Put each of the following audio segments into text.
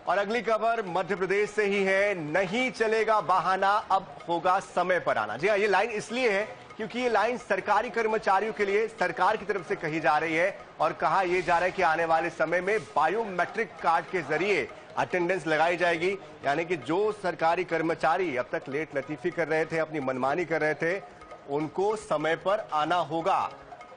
और अगली खबर मध्य प्रदेश से ही है। नहीं चलेगा बहाना, अब होगा समय पर आना। जी हाँ, ये लाइन इसलिए है क्योंकि ये लाइन सरकारी कर्मचारियों के लिए सरकार की तरफ से कही जा रही है और कहा यह जा रहा है कि आने वाले समय में बायोमेट्रिक कार्ड के जरिए अटेंडेंस लगाई जाएगी। यानी कि जो सरकारी कर्मचारी अब तक लेट लतीफी कर रहे थे, अपनी मनमानी कर रहे थे, उनको समय पर आना होगा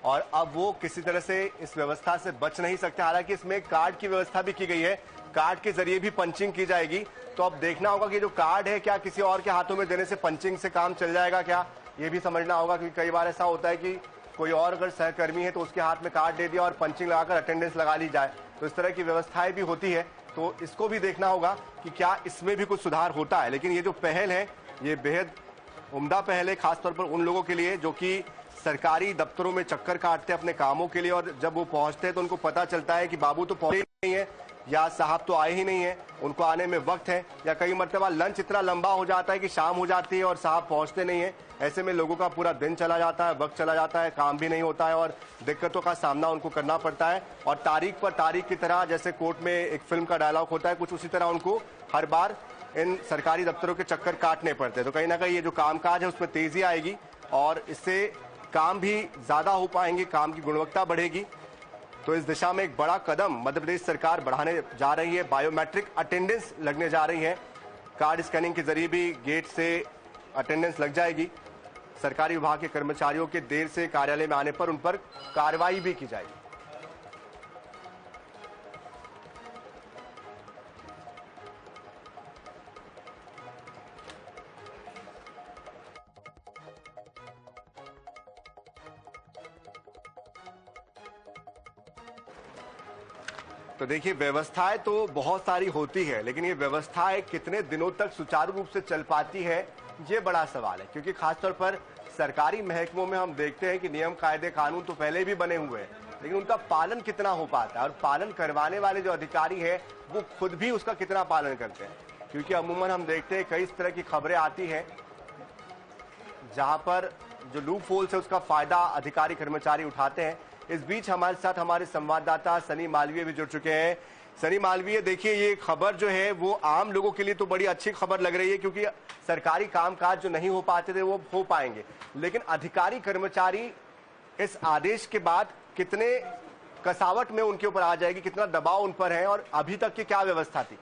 और अब वो किसी तरह से इस व्यवस्था से बच नहीं सकते। हालांकि इसमें कार्ड की व्यवस्था भी की गई है, कार्ड के जरिए भी पंचिंग की जाएगी। तो अब देखना होगा कि जो कार्ड है क्या किसी और के हाथों में देने से पंचिंग से काम चल जाएगा क्या, ये भी समझना होगा। क्योंकि कई बार ऐसा होता है कि कोई और अगर सहकर्मी है तो उसके हाथ में कार्ड दे दिया और पंचिंग लगाकर अटेंडेंस लगा ली जाए, तो इस तरह की व्यवस्थाएं भी होती है। तो इसको भी देखना होगा कि क्या इसमें भी कुछ सुधार होता है। लेकिन ये जो पहल है ये बेहद उम्दा पहल है, खासतौर पर उन लोगों के लिए जो कि सरकारी दफ्तरों में चक्कर काटते हैं अपने कामों के लिए और जब वो पहुंचते हैं तो उनको पता चलता है कि बाबू तो पहुंचे ही नहीं है या साहब तो आए ही नहीं है, उनको आने में वक्त है, या कई मरतबा लंच इतना लंबा हो जाता है कि शाम हो जाती है और साहब पहुंचते नहीं है। ऐसे में लोगों का पूरा दिन चला जाता है, वक्त चला जाता है, काम भी नहीं होता है और दिक्कतों का सामना उनको करना पड़ता है। और तारीख पर तारीख की तरह, जैसे कोर्ट में एक फिल्म का डायलॉग होता है, कुछ उसी तरह उनको हर बार इन सरकारी दफ्तरों के चक्कर काटने पड़ते हैं। तो कहीं ना कहीं ये जो कामकाज है उसमें तेजी आएगी और इससे काम भी ज्यादा हो पाएंगे, काम की गुणवत्ता बढ़ेगी। तो इस दिशा में एक बड़ा कदम मध्य प्रदेश सरकार बढ़ाने जा रही है। बायोमेट्रिक अटेंडेंस लगने जा रही है, कार्ड स्कैनिंग के जरिए भी गेट से अटेंडेंस लग जाएगी। सरकारी विभाग के कर्मचारियों के देर से कार्यालय में आने पर उन पर कार्रवाई भी की जाएगी। तो देखिए, व्यवस्थाएं तो बहुत सारी होती है, लेकिन ये व्यवस्थाएं कितने दिनों तक सुचारू रूप से चल पाती है, ये बड़ा सवाल है। क्योंकि खासतौर पर सरकारी महकमों में हम देखते हैं कि नियम कायदे कानून तो पहले भी बने हुए हैं, लेकिन उनका पालन कितना हो पाता है और पालन करवाने वाले जो अधिकारी हैं वो खुद भी उसका कितना पालन करते हैं। क्योंकि अमूमन हम देखते हैं कई तरह की खबरें आती हैं जहां पर जो लूप होल्स है उसका फायदा अधिकारी कर्मचारी उठाते हैं। इस बीच हमारे साथ हमारे संवाददाता सनी मालवीय भी जुड़ चुके हैं। सनी मालवीय, देखिए, ये खबर जो है वो आम लोगों के लिए तो बड़ी अच्छी खबर लग रही है क्योंकि सरकारी कामकाज जो नहीं हो पाते थे वो हो पाएंगे, लेकिन अधिकारी कर्मचारी इस आदेश के बाद कितने कसावट में उनके ऊपर आ जाएगी, कितना दबाव उन पर है और अभी तक की क्या व्यवस्था थी?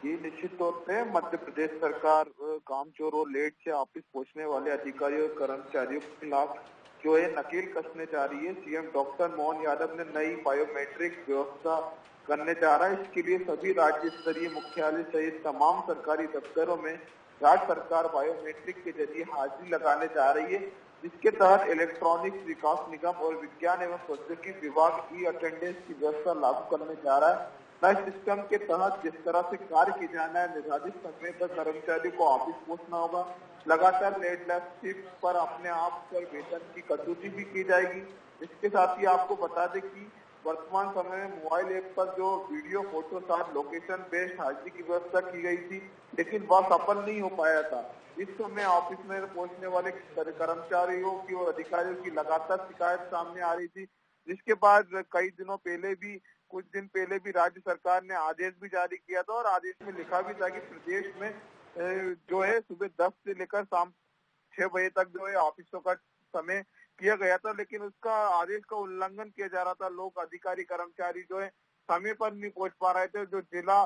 ये निश्चित तौर पे मध्य प्रदेश सरकार कामचोर और लेट से ऑफिस पहुंचने वाले अधिकारियों और कर्मचारियों के खिलाफ जो है नकेल कसने जा रही है। सीएम डॉक्टर मोहन यादव ने नई बायोमेट्रिक व्यवस्था करने जा रहा है। इसके लिए सभी राज्य स्तरीय मुख्यालय सहित तमाम सरकारी दफ्तरों में राज्य सरकार बायोमेट्रिक के जरिए हाजिरी लगाने जा रही है, जिसके तहत इलेक्ट्रॉनिक्स विकास निगम और विज्ञान एवं प्रौद्योगिकी विभाग ई अटेंडेंस की व्यवस्था लागू करने जा रहा है। नए सिस्टम के तहत जिस तरह से कार्य किया जाना है, निर्धारित समय पर कर्मचारी को ऑफिस पहुंचना होगा, लगातार लेट शिफ्ट पर अपने आप पर वेतन की कटौती भी की जाएगी। इसके साथ ही आपको बता दें कि वर्तमान समय में मोबाइल ऐप पर जो वीडियो फोटो साथ लोकेशन बेस्ड हाजिरी की व्यवस्था की गई थी, लेकिन वह सफल नहीं हो पाया था। इस समय ऑफिस में पहुंचने वाले कर्मचारियों की और अधिकारियों की लगातार शिकायत सामने आ रही थी, जिसके बाद कुछ दिन पहले भी राज्य सरकार ने आदेश भी जारी किया था और आदेश में लिखा भी था कि प्रदेश में जो है सुबह 10 से लेकर शाम 6 बजे तक जो है ऑफिसों का समय किया गया था, लेकिन उसका आदेश का उल्लंघन किया जा रहा था। लोग अधिकारी कर्मचारी जो है समय पर नहीं पहुंच पा रहे थे। जो जिला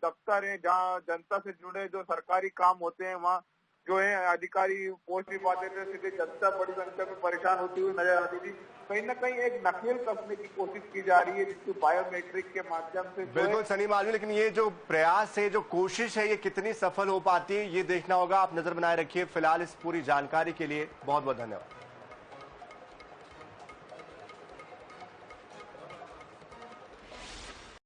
दफ्तर है जहाँ जनता से जुड़े जो सरकारी काम होते हैं वहाँ जो है अधिकारी पहुंच नहीं पाते थे, सीधे जनता बड़ी संख्या में परेशान होती हुई नजर आती थी। कहीं ना कहीं एक नकेल कसने की कोशिश की जा रही है, जिसको बायोमेट्रिक के माध्यम से। बिल्कुल सनी मालवीय, लेकिन ये जो प्रयास है, जो कोशिश है, ये कितनी सफल हो पाती है ये देखना होगा। आप नजर बनाए रखिए। फिलहाल इस पूरी जानकारी के लिए बहुत बहुत धन्यवाद।